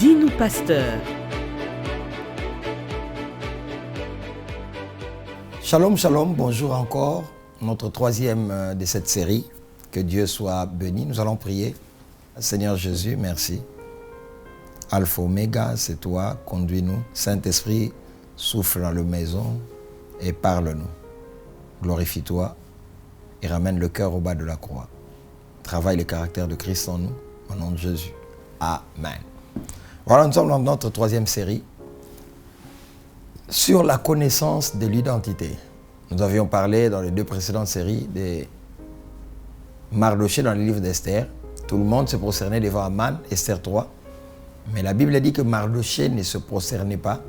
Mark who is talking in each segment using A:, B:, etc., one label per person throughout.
A: Dis-nous pasteur.
B: Shalom, shalom, bonjour encore. Notre troisième de cette série. Que Dieu soit béni. Nous allons prier. Seigneur Jésus, merci. Alpha, Oméga, c'est toi. Conduis-nous. Saint-Esprit, souffle dans la maison et parle-nous. Glorifie-toi et ramène le cœur au bas de la croix. Travaille le caractère de Christ en nous. Au nom de Jésus. Amen. Voilà, nous sommes dans notre troisième série sur la connaissance de l'identité. Nous avions parlé dans les deux précédentes séries de Mardochée dans le livre d'Esther. Tout le monde se prosternait devant Aman, Esther 3. Mais la Bible dit que Mardochée ne se prosternait pas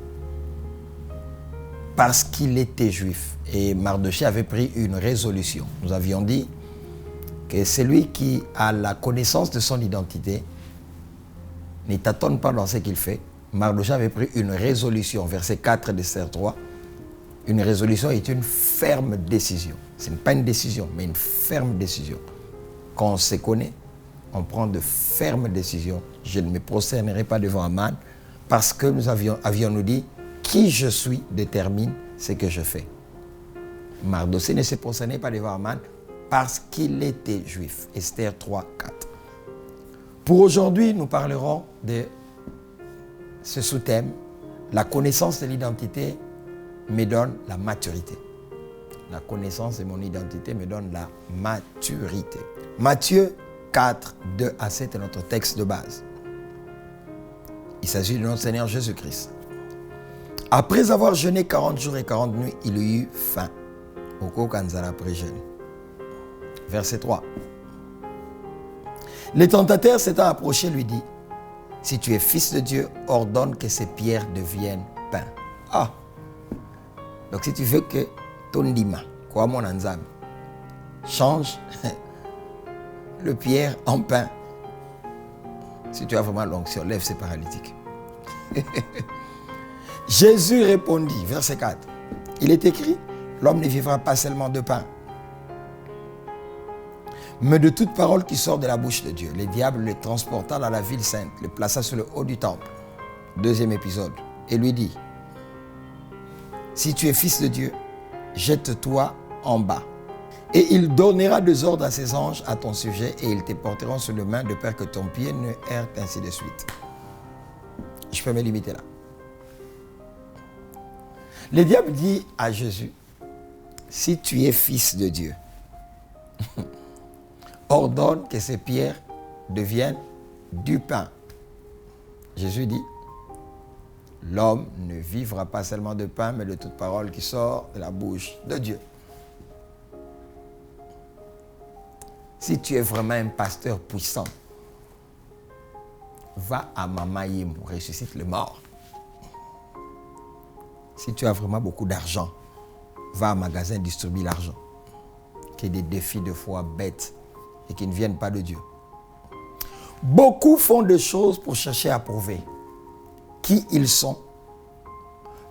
B: parce qu'il était juif. Et Mardochée avait pris une résolution. Nous avions dit que celui qui a la connaissance de son identité ne tâtonne pas dans ce qu'il fait. Mardochée avait pris une résolution, verset 4 d'Esther 3. Une résolution est une ferme décision. Ce n'est pas une décision, mais une ferme décision. Quand on se connaît, on prend de fermes décisions. Je ne me prosternerai pas devant Aman parce que nous avions dit qui je suis détermine ce que je fais. Mardochée ne se prosternait pas devant Aman parce qu'il était juif. Esther 3, 4. Pour aujourd'hui, nous parlerons de ce sous-thème. La connaissance de l'identité me donne la maturité. La connaissance de mon identité me donne la maturité. Matthieu 4, 2 à 7 est notre texte de base. Il s'agit de notre Seigneur Jésus-Christ. Après avoir jeûné 40 jours et 40 nuits, il eut faim. Oko Kanzala pré-jeûne. Verset 3. Le tentateur s'étant approché lui dit: si tu es fils de Dieu, ordonne que ces pierres deviennent pain. Ah! Donc si tu veux que ton lima, quoi mon anzam, change le pierre en pain. Si tu as vraiment l'onction, lève ces paralytiques. Jésus répondit, verset 4. Il est écrit: l'homme ne vivra pas seulement de pain, mais de toute parole qui sort de la bouche de Dieu. Le diable le transporta dans la ville sainte, le plaça sur le haut du temple. Deuxième épisode. Et lui dit: si tu es fils de Dieu, jette-toi en bas. Et il donnera des ordres à ses anges à ton sujet, et ils te porteront sur les mains de peur que ton pied ne heurte, ainsi de suite. Je peux me limiter là. Le diable dit à Jésus: si tu es fils de Dieu, ordonne que ces pierres deviennent du pain. Jésus dit: l'homme ne vivra pas seulement de pain, mais de toute parole qui sort de la bouche de Dieu. Si tu es vraiment un pasteur puissant, va à Mamayim, ressuscite le mort. Si tu as vraiment beaucoup d'argent, va à magasin, distribue l'argent. Qu'il y ait des défis de foi bêtes et qui ne viennent pas de Dieu. Beaucoup font des choses pour chercher à prouver qui ils sont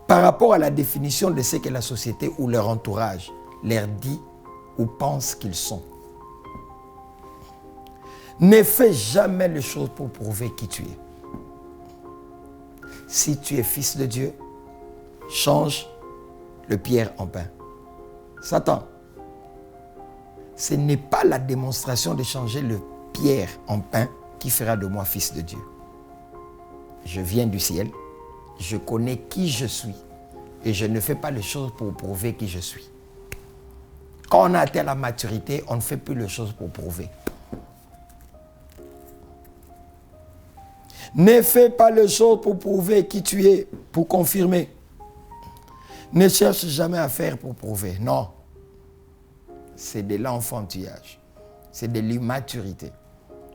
B: par rapport à la définition de ce que la société ou leur entourage leur dit ou pense qu'ils sont. Ne fais jamais les choses pour prouver qui tu es. Si tu es fils de Dieu, change le pierre en pain. Satan, ce n'est pas la démonstration de changer le pierre en pain qui fera de moi fils de Dieu. Je viens du ciel, je connais qui je suis et je ne fais pas les choses pour prouver qui je suis. Quand on a atteint la maturité, on ne fait plus les choses pour prouver. Ne fais pas les choses pour prouver qui tu es, pour confirmer. Ne cherche jamais à faire pour prouver. Non. C'est de l'enfantillage. C'est de l'immaturité.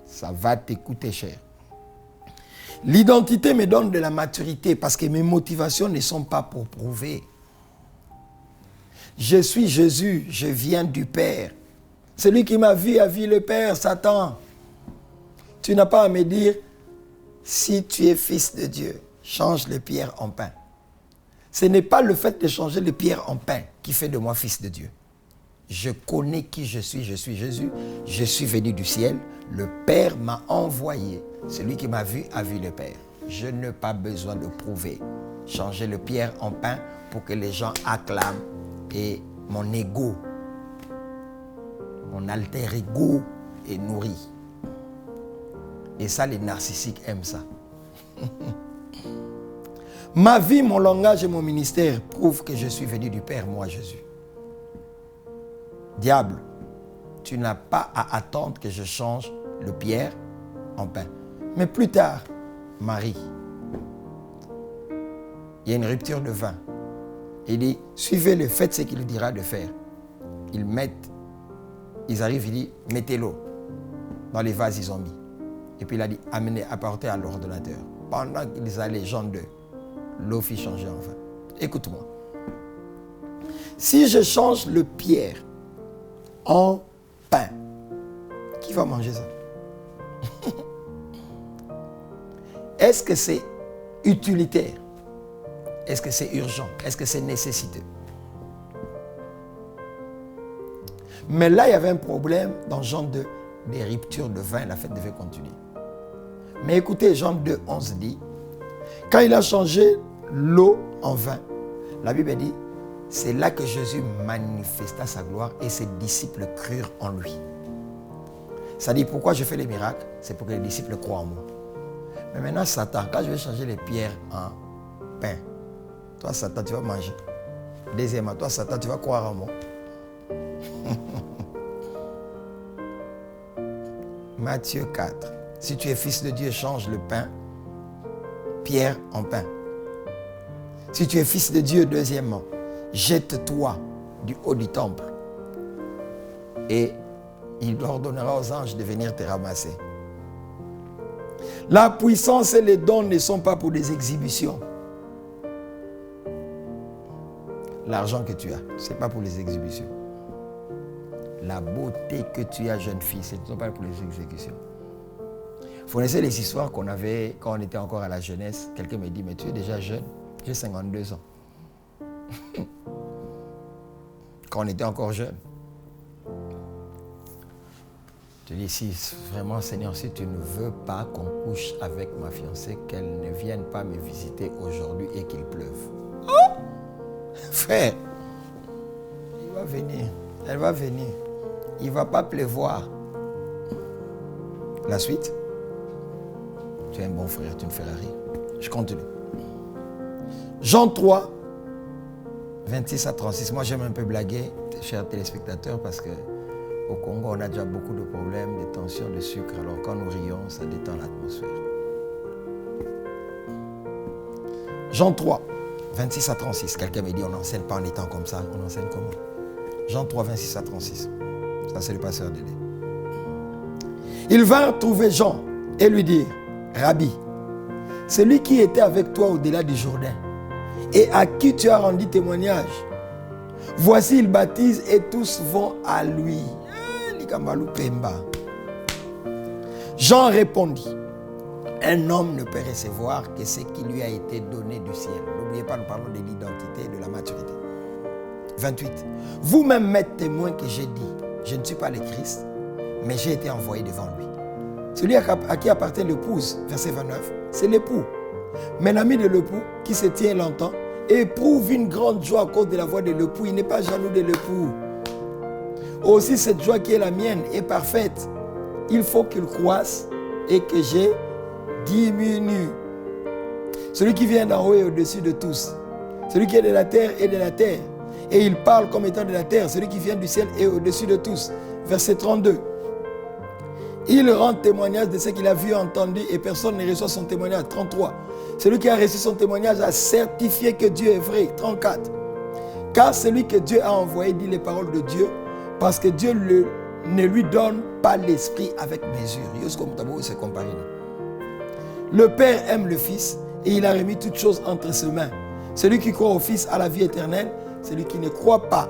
B: Ça va te coûter cher. L'identité me donne de la maturité parce que mes motivations ne sont pas pour prouver. Je suis Jésus, je viens du Père. Celui qui m'a vu a vu le Père, Satan. Tu n'as pas à me dire: si tu es fils de Dieu, change les pierres en pain. Ce n'est pas le fait de changer les pierres en pain qui fait de moi fils de Dieu. Je connais qui je suis Jésus, je suis venu du ciel, le Père m'a envoyé. Celui qui m'a vu a vu le Père. Je n'ai pas besoin de prouver. Changer le pierre en pain pour que les gens acclament. Et mon ego, mon alter ego est nourri. Et ça, les narcissiques aiment ça. Ma vie, mon langage et mon ministère prouvent que je suis venu du Père, moi Jésus. Diable, tu n'as pas à attendre que je change le pierre en pain. Mais plus tard, Marie, il y a une rupture de vin. Il dit, suivez-le, faites ce qu'il dira de faire. Ils arrivent, il dit, mettez l'eau. Dans les vases, ils ont mis. Et puis il a dit, amenez, apportez à l'ordonnateur. Pendant qu'ils allaient, Jean 2, l'eau fit changer en vin. Écoute-moi. Si je change le pierre en pain, qui va manger ça? Est-ce que c'est utilitaire? Est-ce que c'est urgent? Est-ce que c'est nécessiteux? Mais là, il y avait un problème dans Jean 2, des ruptures de vin, la fête devait continuer. Mais écoutez, Jean 2, 11 dit, quand il a changé l'eau en vin, la Bible dit, c'est là que Jésus manifesta sa gloire et ses disciples crurent en lui. Ça dit, pourquoi je fais les miracles? C'est pour que les disciples croient en moi. Mais maintenant, Satan, quand je vais changer les pierres en pain, toi, Satan, tu vas manger. Deuxièmement, toi, Satan, tu vas croire en moi. Matthieu 4. Si tu es fils de Dieu, change le pain, pierre en pain. Si tu es fils de Dieu, deuxièmement, jette-toi du haut du temple et il ordonnera aux anges de venir te ramasser. La puissance et les dons ne sont pas pour des exhibitions. L'argent que tu as, ce n'est pas pour les exhibitions. La beauté que tu as, jeune fille, ce ne sont pas pour les exécutions. Vous connaissez les histoires qu'on avait quand on était encore à la jeunesse. Quelqu'un me dit, mais tu es déjà jeune. J'ai 52 ans. Quand on était encore jeune. Je dis, si vraiment, Seigneur, si tu ne veux pas qu'on couche avec ma fiancée, qu'elle ne vienne pas me visiter aujourd'hui et qu'il pleuve. Oh! Frère, il va venir. Elle va venir. Il ne va pas pleuvoir. La suite. Tu es un bon frère, tu me feras rire. Je continue. Jean 3, 26 à 36. Moi, j'aime un peu blaguer, chers téléspectateurs, parce qu'au Congo, on a déjà beaucoup de problèmes, de tensions, de sucre. Alors, quand nous rions, ça détend l'atmosphère. Jean 3, 26 à 36. Quelqu'un me dit, on n'enseigne pas en étant comme ça. On enseigne comment? Jean 3, 26 à 36. Ça, c'est le pasteur Dédé. Ils vinrent trouver Jean et lui dire, Rabbi, celui qui était avec toi au-delà du Jourdain et à qui tu as rendu témoignage, voici, il baptise et tous vont à lui. Jean répondit, un homme ne peut recevoir que ce qui lui a été donné du ciel. N'oubliez pas, nous parlons de l'identité et de la maturité. 28. Vous-même m'êtes témoin que j'ai dit, je ne suis pas le Christ, mais j'ai été envoyé devant lui. Celui à qui appartient l'épouse, verset 29, c'est l'époux. Mais l'ami de l'époux, qui se tient longtemps, éprouve une grande joie à cause de la voix de l'époux. Il n'est pas jaloux de l'époux. Aussi, cette joie qui est la mienne est parfaite. Il faut qu'il croisse et que je diminue. Celui qui vient d'en haut est au-dessus de tous. Celui qui est de la terre est de la terre. Et il parle comme étant de la terre. Celui qui vient du ciel est au-dessus de tous. Verset 32. Il rend témoignage de ce qu'il a vu et entendu et personne ne reçoit son témoignage. 33. Celui qui a reçu son témoignage a certifié que Dieu est vrai. 34. Car celui que Dieu a envoyé dit les paroles de Dieu parce que Dieu ne lui donne pas l'esprit avec mesure. Le Père aime le Fils et il a remis toutes choses entre ses mains. Celui qui croit au Fils a la vie éternelle. Celui qui ne croit pas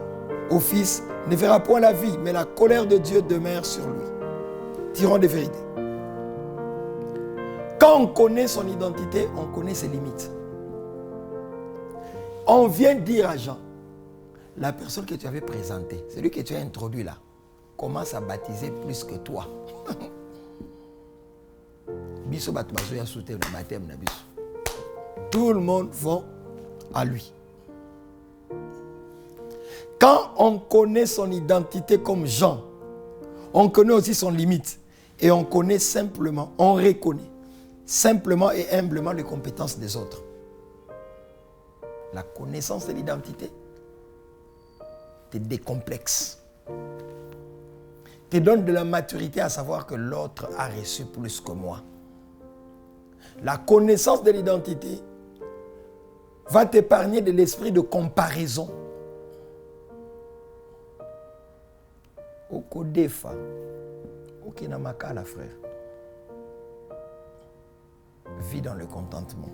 B: au Fils ne verra point la vie, mais la colère de Dieu demeure sur lui. Tirons des vérités. Quand on connaît son identité, on connaît ses limites. On vient dire à Jean, la personne que tu avais présentée, celui que tu as introduit là, commence à baptiser plus que toi. Biso bat bazo ya souté le baptême na biso. tout le monde va à lui. Quand on connaît son identité comme Jean, on connaît aussi son limite. Et on connaît simplement, on reconnaît simplement et humblement les compétences des autres. La connaissance de l'identité te décomplexe. Te donne de la maturité à savoir que l'autre a reçu plus que moi. La connaissance de l'identité va t'épargner de l'esprit de comparaison. Au Kodefa, au Kinamakala, frère. Vis dans le contentement.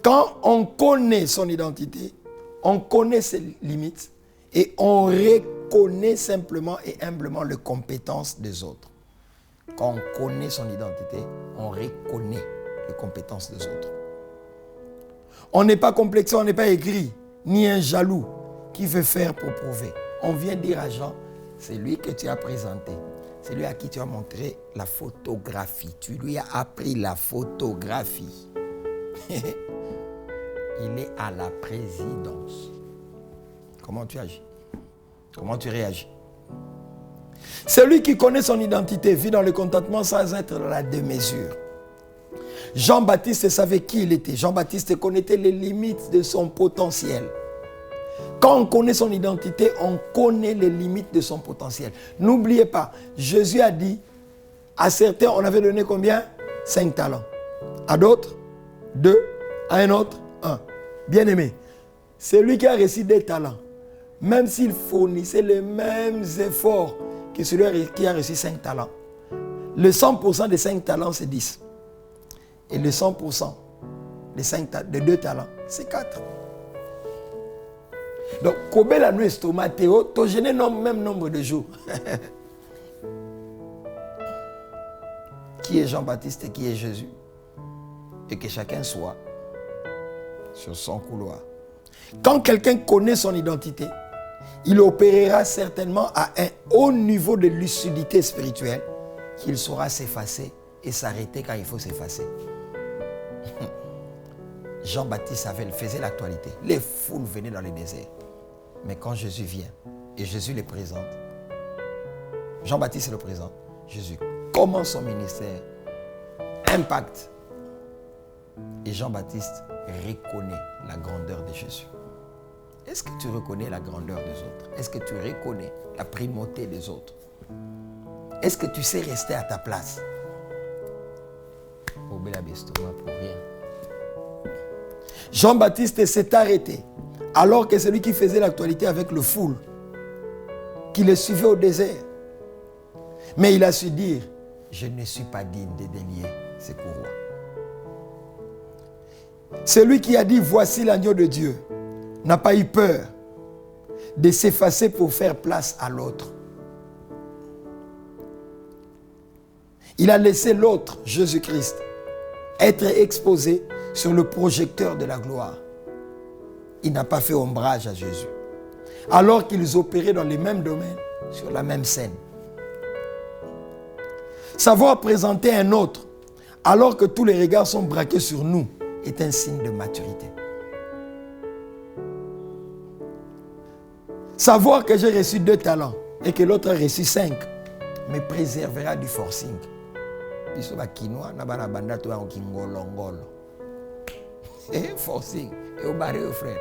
B: Quand on connaît son identité, on connaît ses limites et on reconnaît simplement et humblement les compétences des autres. Quand on connaît son identité, on reconnaît les compétences des autres. On n'est pas complexé, on n'est pas aigri, ni un jaloux qui veut faire pour prouver. On vient dire à Jean, c'est lui que tu as présenté. C'est lui à qui tu as montré la photographie. Tu lui as appris la photographie. Il est à la présidence. Comment tu agis? Comment tu réagis? Celui qui connaît son identité vit dans le contentement sans être dans la démesure. Jean-Baptiste savait qui il était. Jean-Baptiste connaissait les limites de son potentiel. Quand on connaît son identité, on connaît les limites de son potentiel. N'oubliez pas, Jésus a dit, à certains, on avait donné combien? 5 talents. À d'autres, 2. À un autre, 1. Bien-aimé, celui qui a reçu des talents, même s'il fournissait les mêmes efforts que celui qui a reçu 5 talents, le 100% des 5 talents, c'est 10. Et le 100% des 2 talents, c'est 4. Donc, Kobe la nuit estomac Théo, tu gêné le même nombre de jours. Qui est Jean-Baptiste et qui est Jésus? Et que chacun soit sur son couloir. Quand quelqu'un connaît son identité, il opérera certainement à un haut niveau de lucidité spirituelle qu'il saura s'effacer et s'arrêter quand il faut s'effacer. Jean-Baptiste faisait l'actualité. Les foules venaient dans le désert. Mais quand Jésus vient et Jésus les présente, Jean-Baptiste le présente, Jésus commence son ministère, impact. Et Jean-Baptiste reconnaît la grandeur de Jésus. Est-ce que tu reconnais la grandeur des autres? Est-ce que tu reconnais la primauté des autres? Est-ce que tu sais rester à ta place? Pour rien. Jean-Baptiste s'est arrêté alors que celui qui faisait l'actualité avec le foule, qui le suivait au désert. Mais il a su dire, je ne suis pas digne de délier ses courroies. Celui qui a dit, voici l'agneau de Dieu, n'a pas eu peur de s'effacer pour faire place à l'autre. Il a laissé l'autre, Jésus-Christ, être exposé sur le projecteur de la gloire. Il n'a pas fait ombrage à Jésus. Alors qu'ils opéraient dans les mêmes domaines, sur la même scène. Savoir présenter un autre, alors que tous les regards sont braqués sur nous, est un signe de maturité. Savoir que j'ai reçu 2 talents et que l'autre a reçu 5 me préservera du forcing. Forcing. Et au barré, frère.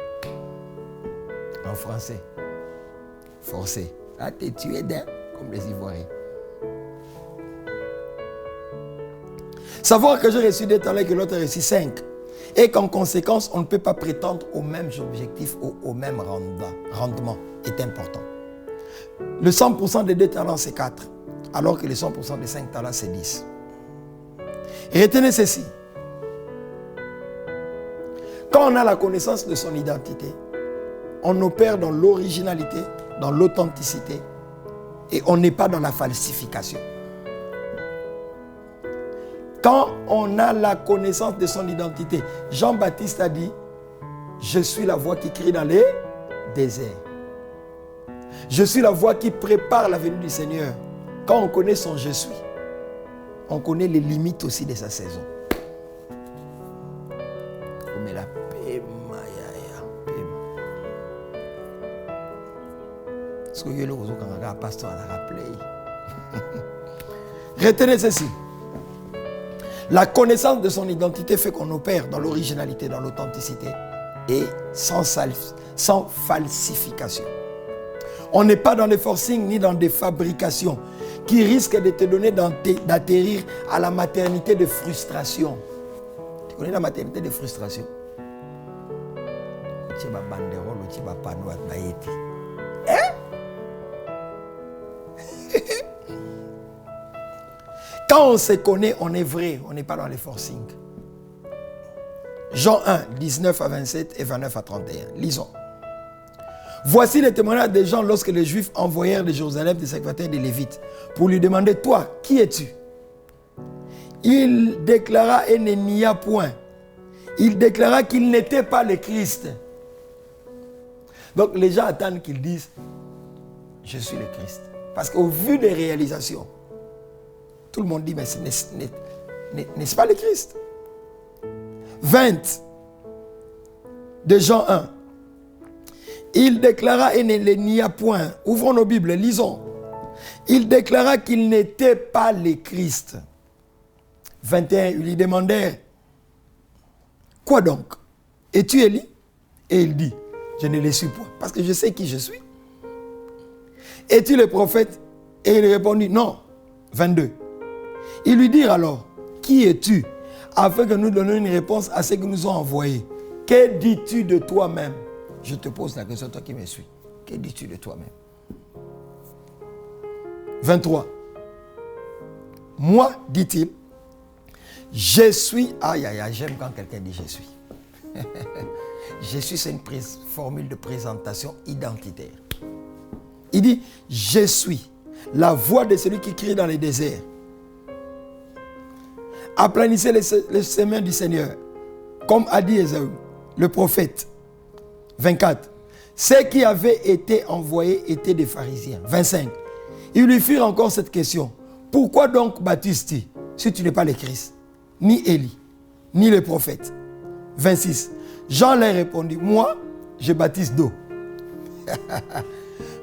B: En français. Forcé. Là, tu es tué d'un, comme les Ivoiriens. Savoir que j'ai reçu 2 talents et que l'autre a reçu 5. Et qu'en conséquence, on ne peut pas prétendre aux mêmes objectifs ou au même rendement est important. Le 100% des 2 talents, c'est 4. Alors que le 100% des 5 talents, c'est 10. Retenez ceci. Quand on a la connaissance de son identité, on opère dans l'originalité, dans l'authenticité et on n'est pas dans la falsification. Quand on a la connaissance de son identité, Jean-Baptiste a dit, je suis la voix qui crie dans les déserts. Je suis la voix qui prépare la venue du Seigneur. Quand on connaît son je suis, on connaît les limites aussi de sa saison. la pema ya pema. Ce que je le vois quand un pasteur a rappelé. Retenez ceci. La connaissance de son identité fait qu'on opère dans l'originalité, dans l'authenticité et sans falsification. On n'est pas dans les forcings ni dans des fabrications qui risquent de te donner d'atterrir à la maternité de frustration. Tu connais la maternité de frustration? Hein? Quand on se connaît, on est vrai, on n'est pas dans les forcings. Jean 1, 19 à 27 et 29 à 31. Lisons. Voici les témoignages des gens lorsque les Juifs envoyèrent de Jérusalem des sacrificateurs et des Lévites pour lui demander, toi, qui es-tu? Il déclara et ne nia point. Il déclara qu'il n'était pas le Christ. Donc les gens attendent qu'ils disent, je suis le Christ. Parce qu'au vu des réalisations, tout le monde dit, mais n'est-ce pas le Christ? 20 de Jean 1. Il déclara et ne le nia point. Ouvrons nos Bibles, lisons. Il déclara qu'il n'était pas le Christ. 21, ils lui demandèrent, quoi donc? Es-tu Élie? Et il dit, je ne le suis point, parce que je sais qui je suis. Es-tu le prophète? Et il répondit, non. 22. Ils lui dirent alors, qui es-tu? Afin que nous donnions une réponse à ce que nous ont envoyé. Que dis-tu de toi-même? Je te pose la question, toi qui me suis. Que dis-tu de toi-même? 23. Moi, dit-il, je suis... Aïe, aïe, aïe, j'aime quand quelqu'un dit je suis. Je suis, c'est une formule de présentation identitaire. Il dit, je suis la voix de celui qui crie dans les déserts. Aplanissez les chemins du Seigneur, comme a dit Ésaü, le prophète. 24. Ceux qui avaient été envoyés étaient des pharisiens. 25. Ils lui firent encore cette question. Pourquoi donc baptises-tu si tu n'es pas le Christ, ni Élie, ni le prophète? 26. Jean leur répondit, moi, je baptise d'eau.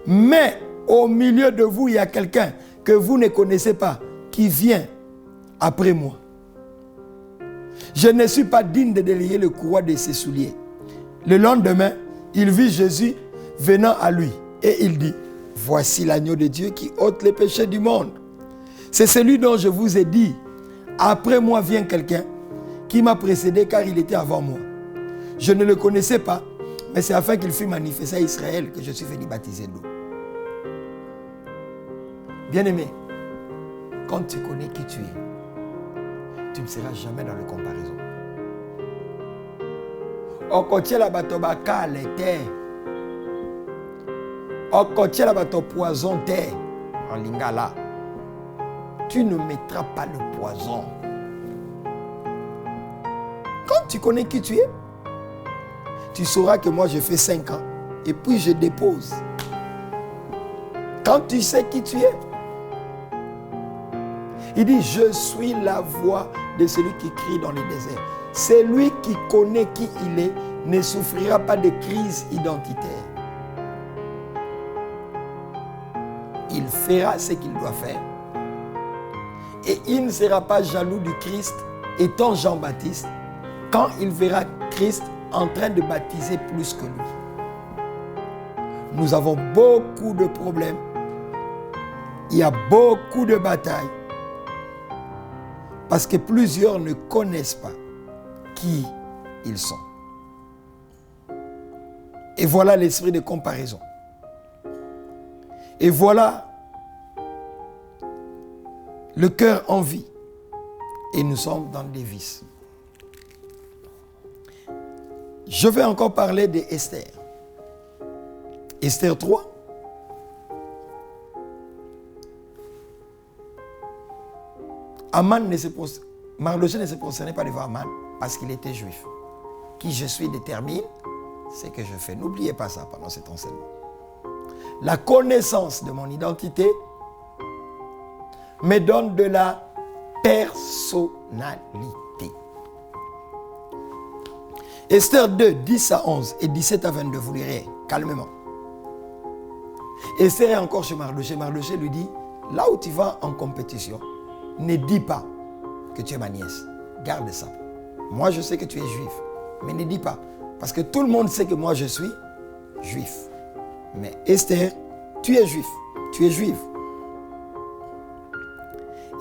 B: Mais au milieu de vous, il y a quelqu'un que vous ne connaissez pas, qui vient après moi. Je ne suis pas digne de délier le courroie de ses souliers. Le lendemain, il vit Jésus venant à lui et il dit, voici l'agneau de Dieu qui ôte les péchés du monde. C'est celui dont je vous ai dit, après moi vient quelqu'un qui m'a précédé car il était avant moi. Je ne le connaissais pas, mais c'est afin qu'il fût manifesté à Israël que je suis venu baptiser d'eau. Bien-aimé, quand tu connais qui tu es, tu ne seras jamais dans les comparaisons. Okotie la bato bakale te. Okotie la bato poison te. En lingala. Tu ne mettras pas le poison. Quand tu connais qui tu es, tu sauras que moi je fais 5 ans et puis je dépose. Quand tu sais qui tu es, il dit, je suis la voix de celui qui crie dans les déserts. Celui qui connaît qui il est ne souffrira pas de crise identitaire. Il fera ce qu'il doit faire. Et il ne sera pas jaloux du Christ, étant Jean-Baptiste, quand il verra Christ en train de baptiser plus que lui. Nous avons beaucoup de problèmes. Il y a beaucoup de batailles. Parce que plusieurs ne connaissent pas qui ils sont. Et voilà l'esprit de comparaison. Et voilà le cœur en vie. Et nous sommes dans des vices. Je vais encore parler d'Esther. Esther 3. Mardochée ne se prosternait pas devant Aman parce qu'il était juif. Qui je suis détermine ce que je fais. N'oubliez pas ça pendant cet enseignement. La connaissance de mon identité me donne de la personnalité. Esther 2, 10 à 11 et 17 à 22, vous lirez calmement. Esther est encore chez Mardoché. Mardoché lui dit, là où tu vas en compétition, ne dis pas que tu es ma nièce. Garde ça. Moi, je sais que tu es juif, mais ne dis pas. Parce que tout le monde sait que moi, je suis juif. Mais Esther, tu es juif. Tu es juive.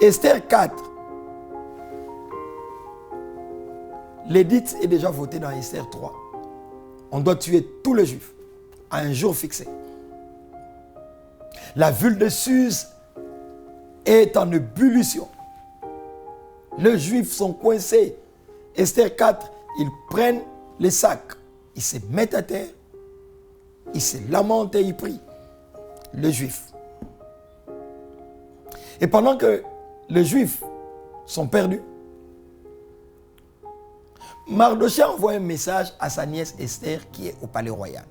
B: Esther 4. L'édit est déjà voté dans Esther 3. On doit tuer tous les juifs à un jour fixé. La ville de Suse est en ébullition. Les juifs sont coincés. Esther 4, ils prennent les sacs, ils se mettent à terre, ils se lamentent et ils prient. Les juifs. Et pendant que les juifs sont perdus, Mardoché envoie un message à sa nièce Esther qui est au palais royal.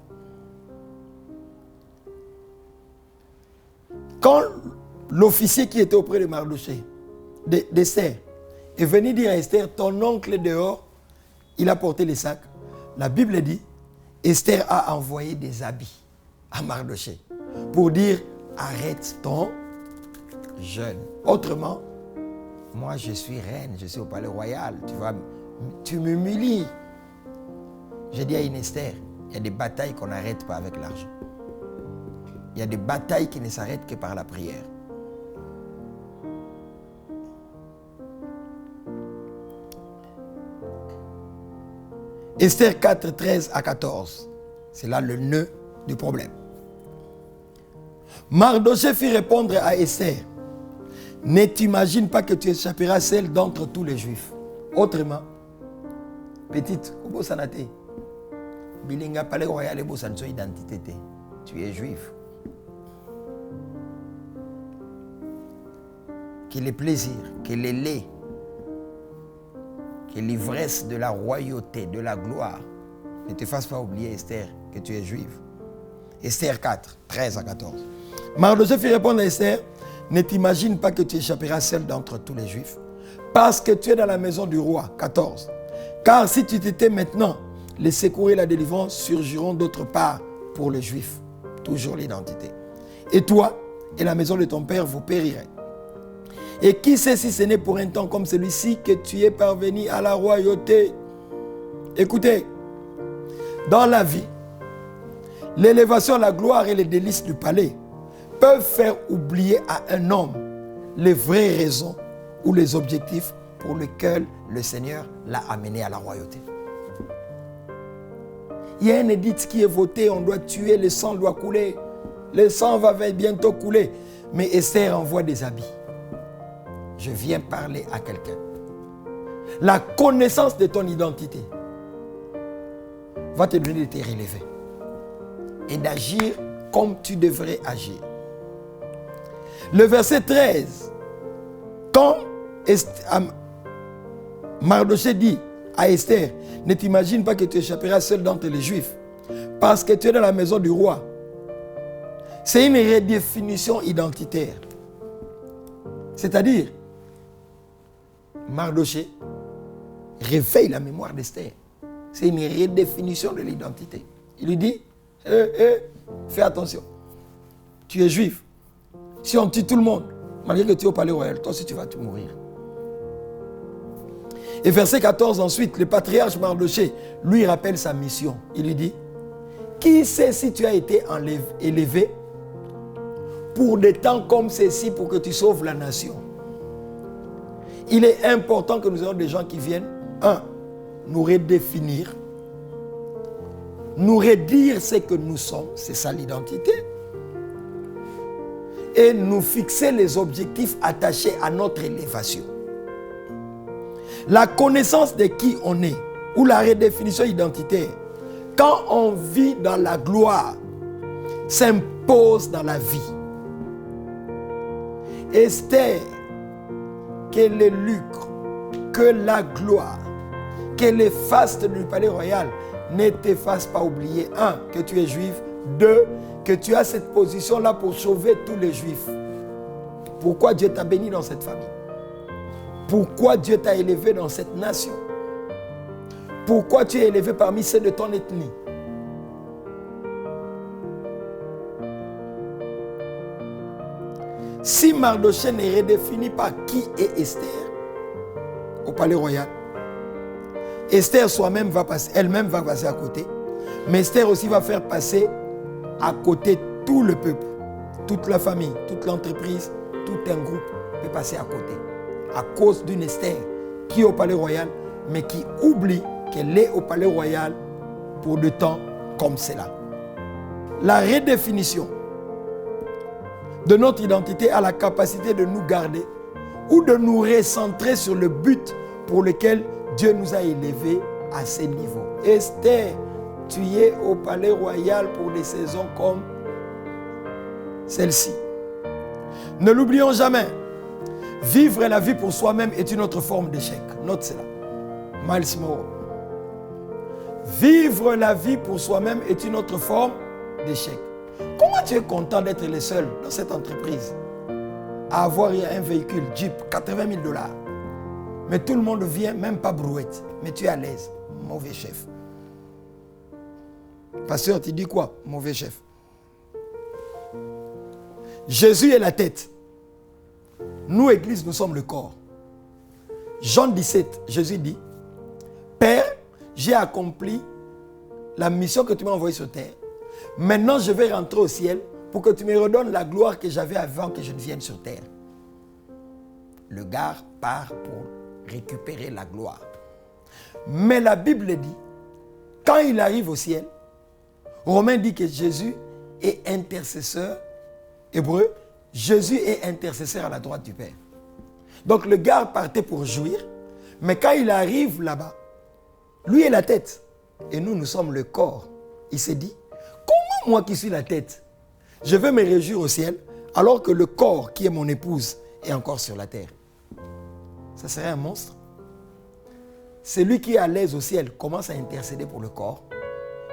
B: Quand l'officier qui était auprès de Mardoché, d'Esther, est venu dire à Esther, ton oncle est dehors, il a porté les sacs. La Bible dit, Esther a envoyé des habits à Mardoché pour dire, arrête ton jeûne. Autrement, moi je suis reine, je suis au palais royal, tu m'humilies. J'ai dit à une Esther, il y a des batailles qu'on n'arrête pas avec l'argent. Il y a des batailles qui ne s'arrêtent que par la prière. Esther 4, 13 à 14. C'est là le nœud du problème. Mardoché fit répondre à Esther, ne t'imagine pas que tu échapperas celle d'entre tous les juifs. Autrement, petite, bilinga palais royal et identité, tu es juif. Que les plaisirs, que les laits, que l'ivresse de la royauté, de la gloire, ne te fasse pas oublier, Esther, que tu es juive. Esther 4, 13 à 14. Mardoché fit répondre à Esther, ne t'imagine pas que tu échapperas seul d'entre tous les juifs, parce que tu es dans la maison du roi. 14. Car si tu t'étais maintenant, les secours et la délivrance surgiront d'autre part pour les juifs. Toujours l'identité. Et toi et la maison de ton père, vous périrez. Et qui sait si ce n'est pour un temps comme celui-ci que tu es parvenu à la royauté. Écoutez, dans la vie, l'élévation, la gloire et les délices du palais peuvent faire oublier à un homme les vraies raisons ou les objectifs pour lesquels le Seigneur l'a amené à la royauté. Il y a un édit qui est voté, on doit tuer, le sang doit couler. Le sang va bientôt couler. Mais Esther envoie des habits. Je viens parler à quelqu'un. La connaissance de ton identité va te donner de te relever et d'agir comme tu devrais agir. Le verset 13, quand Mardoché dit à Esther, ne t'imagine pas que tu échapperas seul d'entre les Juifs, parce que tu es dans la maison du roi. C'est une redéfinition identitaire. C'est-à-dire, Mardoché réveille la mémoire d'Esther. C'est une redéfinition de l'identité. Il lui dit, fais attention, tu es juif. Si on tue tout le monde, malgré que tu es au palais royal, toi aussi tu vas te mourir. Et verset 14 ensuite, le patriarche Mardoché lui rappelle sa mission. Il lui dit, qui sait si tu as été élevé pour des temps comme ceci pour que tu sauves la nation. Il est important que nous ayons des gens qui viennent, nous redéfinir, nous redire ce que nous sommes, c'est ça l'identité, et nous fixer les objectifs attachés à notre élévation. La connaissance de qui on est, ou la redéfinition identitaire, quand on vit dans la gloire, s'impose dans la vie. Esther, que le lucre, que la gloire, que les fastes du palais royal ne te fassent pas oublier, 1, que tu es juif, 2, que tu as cette position-là pour sauver tous les juifs. Pourquoi Dieu t'a béni dans cette famille? Pourquoi Dieu t'a élevé dans cette nation? pourquoi tu es élevé parmi ceux de ton ethnie. Si Mardochée ne redéfinit pas qui est Esther au palais royal, Esther elle-même va passer à côté, mais Esther aussi va faire passer à côté tout le peuple, toute la famille, toute l'entreprise, tout un groupe peut passer à côté à cause d'une Esther qui est au palais royal, mais qui oublie qu'elle est au palais royal pour de temps comme cela. La redéfinition de notre identité a la capacité de nous garder ou de nous recentrer sur le but pour lequel Dieu nous a élevés à ce niveau. Esther, tu es au palais royal pour des saisons comme celle-ci. Ne l'oublions jamais. Vivre la vie pour soi-même est une autre forme d'échec. Note cela. Miles Monroe. Vivre la vie pour soi-même est une autre forme d'échec. Comment tu es content d'être le seul dans cette entreprise à avoir un véhicule Jeep, 80 000 $, mais tout le monde vient, même pas brouette, mais tu es à l'aise. Mauvais chef. Pasteur, tu dis quoi? Mauvais chef. Jésus est la tête. Nous, Église, nous sommes le corps. Jean 17, Jésus dit, Père, j'ai accompli la mission que tu m'as envoyée sur terre. Maintenant, je vais rentrer au ciel pour que tu me redonnes la gloire que j'avais avant que je ne vienne sur terre. Le gars part pour récupérer la gloire. Mais la Bible dit, quand il arrive au ciel, Romain dit que Jésus est intercesseur. Hébreu, Jésus est intercesseur à la droite du Père. Donc le gars partait pour jouir, mais quand il arrive là-bas, lui est la tête. Et nous, nous sommes le corps. Il s'est dit, comment moi qui suis la tête, je vais me réjouir au ciel, alors que le corps qui est mon épouse est encore sur la terre. Ça serait un monstre. Celui qui est à l'aise au ciel commence à intercéder pour le corps.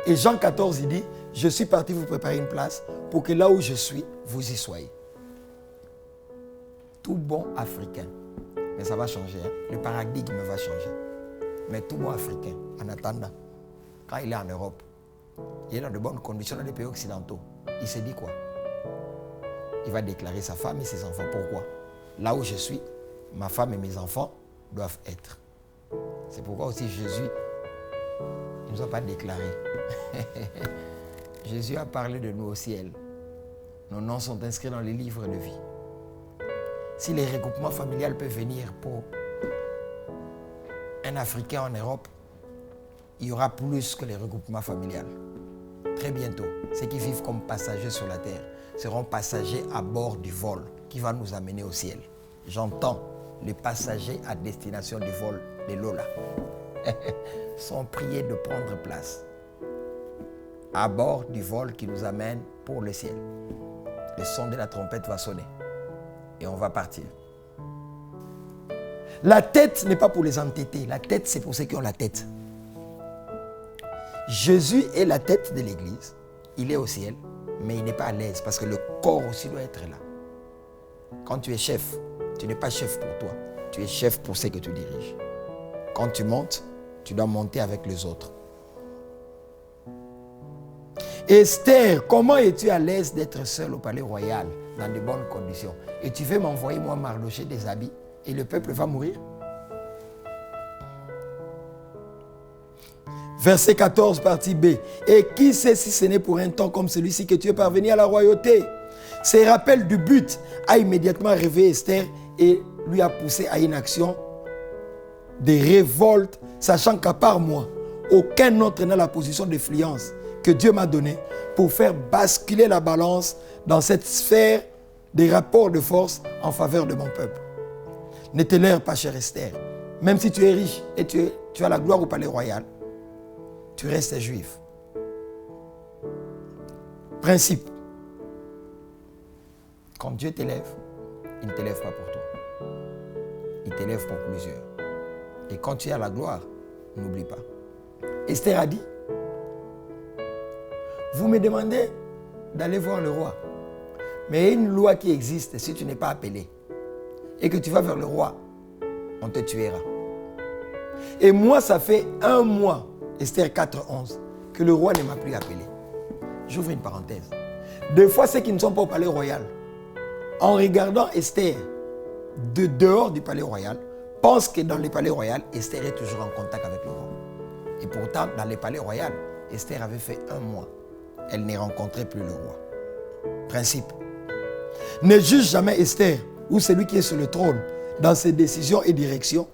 B: Et Jean 14, il dit, je suis parti vous préparer une place pour que là où je suis, vous y soyez. Tout bon Africain, mais ça va changer, hein? Le paradigme va changer. Mais tout bon Africain, en attendant, quand il est en Europe, il est dans de bonnes conditions dans les pays occidentaux, il se dit quoi? Il va déclarer sa femme et ses enfants. Pourquoi? Là où je suis, ma femme et mes enfants doivent être. C'est pourquoi aussi Jésus ne nous a pas déclaré. Jésus a parlé de nous au ciel. Nos noms sont inscrits dans les livres de vie. Si les regroupements familiales peuvent venir pour un Africain en Europe, il y aura plus que les regroupements familiales. Très bientôt, ceux qui vivent comme passagers sur la terre seront passagers à bord du vol qui va nous amener au ciel. J'entends les passagers à destination du vol de Lola sont priés de prendre place à bord du vol qui nous amène pour le ciel. Le son de la trompette va sonner et on va partir. La tête n'est pas pour les entêtés. La tête, c'est pour ceux qui ont la tête. Jésus est la tête de l'Église. Il est au ciel, mais il n'est pas à l'aise parce que le corps aussi doit être là. Quand tu es chef, tu n'es pas chef pour toi. Tu es chef pour ceux que tu diriges. Quand tu montes, tu dois monter avec les autres. Esther, comment es-tu à l'aise d'être seule au palais royal dans de bonnes conditions? Et tu veux m'envoyer, moi, Mardochée, des habits et le peuple va mourir? Verset 14, partie B. Et qui sait si ce n'est pour un temps comme celui-ci que tu es parvenu à la royauté? Ces rappels du but a immédiatement réveillé Esther et lui a poussé à une action de révolte, sachant qu'à part moi, aucun autre n'a la position d'influence que Dieu m'a donnée pour faire basculer la balance dans cette sphère des rapports de force en faveur de mon peuple. Ne te leurre pas, chère Esther. Même si tu es riche et tu as la gloire au palais royal, tu restes juif. Principe. Quand Dieu t'élève, il ne t'élève pas pour toi. Il t'élève pour plusieurs. Et quand tu as la gloire, n'oublie pas. Esther a dit, vous me demandez d'aller voir le roi. Mais il y a une loi qui existe si tu n'es pas appelé et que tu vas vers le roi, on te tuera. Et moi, ça fait 1 mois, Esther 4:11, que le roi ne m'a plus appelé. J'ouvre une parenthèse. Des fois, ceux qui ne sont pas au palais royal, en regardant Esther de dehors du palais royal, pensent que dans le palais royal, Esther est toujours en contact avec le roi. Et pourtant, dans le palais royal, Esther avait fait 1 mois. Elle ne rencontrait plus le roi. Principe. Ne juge jamais Esther ou celui qui est sur le trône dans ses décisions et directions,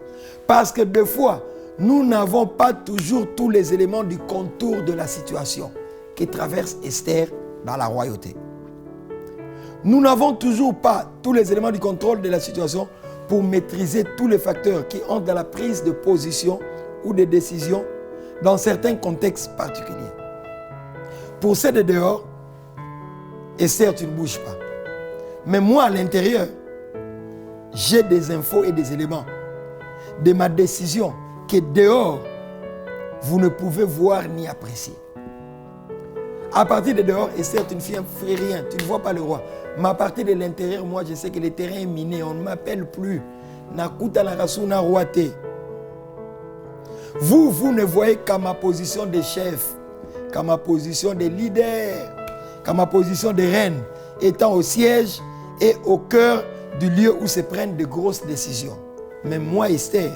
B: parce que des fois, nous n'avons pas toujours tous les éléments du contour de la situation qui traverse Esther dans la royauté. Nous n'avons toujours pas tous les éléments du contrôle de la situation pour maîtriser tous les facteurs qui entrent dans la prise de position ou de décision dans certains contextes particuliers. Pour ceux de dehors, Esther, tu ne bouges pas. Mais moi, à l'intérieur, j'ai des infos et des éléments de ma décision que dehors, vous ne pouvez voir ni apprécier. À partir de dehors, Esther, tu ne fais rien, tu ne vois pas le roi. Mais à partir de l'intérieur, moi, je sais que le terrain est miné, on ne m'appelle plus. Nakuta la rasuna roité. Vous ne voyez qu'à ma position de chef, qu'à ma position de leader, qu'à ma position de reine, étant au siège et au cœur du lieu où se prennent de grosses décisions. Mais moi, Esther,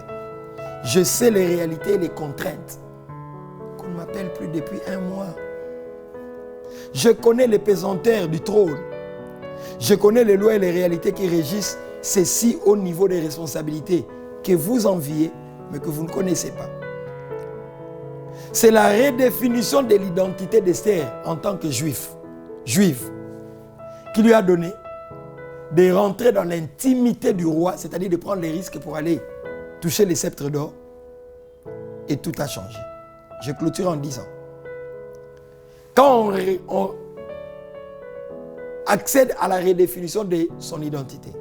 B: je sais les réalités et les contraintes. Qu'on ne m'appelle plus depuis 1 mois. Je connais les pesanteurs du trône. Je connais les lois et les réalités qui régissent ces si hauts niveaux de responsabilité que vous enviez, mais que vous ne connaissez pas. C'est la redéfinition de l'identité d'Esther en tant que juive, qui lui a donné de rentrer dans l'intimité du roi, c'est-à-dire de prendre les risques pour aller toucher les sceptres d'or, et tout a changé. Je clôture en disant, quand on accède à la redéfinition de son identité,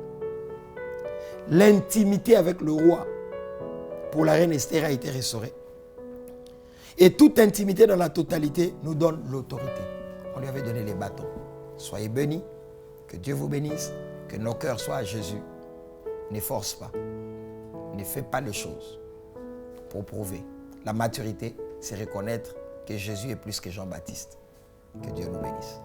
B: l'intimité avec le roi pour la reine Esther a été restaurée. Et toute intimité dans la totalité nous donne l'autorité. On lui avait donné les bâtons. Soyez bénis, que Dieu vous bénisse, que nos cœurs soient à Jésus. Ne force pas, ne fais pas les choses pour prouver. La maturité, c'est reconnaître que Jésus est plus que Jean-Baptiste. Que Dieu nous bénisse.